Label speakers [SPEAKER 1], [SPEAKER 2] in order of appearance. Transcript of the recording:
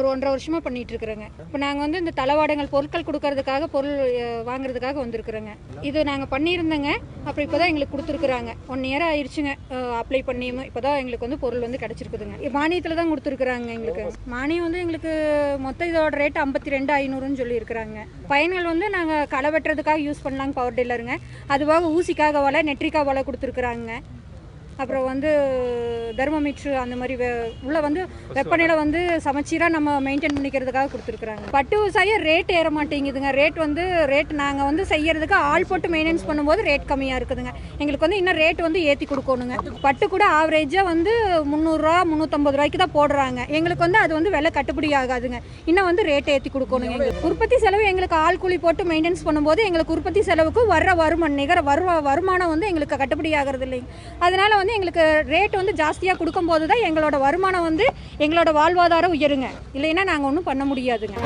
[SPEAKER 1] ஒரு 1.5 வருஷமாக பண்ணிகிட்டு இருக்கிறேங்க. இப்போ நாங்கள் வந்து இந்த தளவாடங்கள் பொருட்கள் கொடுக்கறதுக்காக பொருள் வாங்குறதுக்காக வந்திருக்கிறோங்க. இது நாங்கள் பண்ணியிருந்தோங்க. அப்புறம் இப்போ தான் எங்களுக்கு கொடுத்துருக்குறாங்க. 1 இயர் ஆயிடுச்சுங்க அப்ளை பண்ணியும். இப்போ தான் எங்களுக்கு வந்து பொருள் வந்து கிடச்சிருக்குதுங்க. மானியத்தில் தான் கொடுத்துருக்குறாங்க எங்களுக்கு. மானியம் வந்து எங்களுக்கு மொத்தம் இதோட ரேட் 52,500ன்னு சொல்லியிருக்கிறாங்க. பயன்கள் வந்து நாங்கள் களை வெட்டுறதுக்காக யூஸ் பண்ணலாங்க பவர் டில்லருங்க. அதுவாக ஊசிக்காக வலை, நெட்ரிக்காக வலை கொடுத்துருக்குறாங்க. அப்புறம் வந்து தெர்மோமீட்ரு அந்த மாதிரி உள்ள வந்து வெப்பநிலை வந்து சமச்சீராக நம்ம மெயின்டைன் பண்ணிக்கிறதுக்காக கொடுத்துருக்குறாங்க. பட்டு விவசாயம் ரேட் ஏற மாட்டேங்குதுங்க. ரேட் நாங்கள் வந்து செய்யறதுக்கு ஆள் போட்டு மெயின்டெனன்ஸ் பண்ணும்போது ரேட் கம்மியாக இருக்குதுங்க. எங்களுக்கு வந்து இன்னும் ரேட் வந்து ஏற்றி கொடுக்கணுங்க. பட்டு கூட ஆவரேஜாக வந்து 300 350 ரூபாய்க்கு தான் போடுறாங்க. எங்களுக்கு வந்து அது வந்து விலை கட்டுப்படி ஆகாதுங்க. இன்னும் வந்து ரேட் ஏற்றி கொடுக்கணுங்க. எங்களுக்கு உற்பத்தி செலவு எங்களுக்கு ஆள் கூலி போட்டு மெயின்டெனன்ஸ் பண்ணும்போது எங்களுக்கு உற்பத்தி செலவுக்கு வர்ற நிகர வருமானம் வந்து எங்களுக்கு கட்டுப்படி ஆகிறது இல்லைங்க. அதனால வந்து எங்களுக்கு ரேட் வந்து ஜாஸ்தியாக கொடுக்கும்போது தான் எங்களோட வருமானம் வந்து எங்களோட வாழ்வாதாரம் உயருங்க. இல்லைன்னா நாங்கள் ஒன்றும் பண்ண முடியாதுங்க.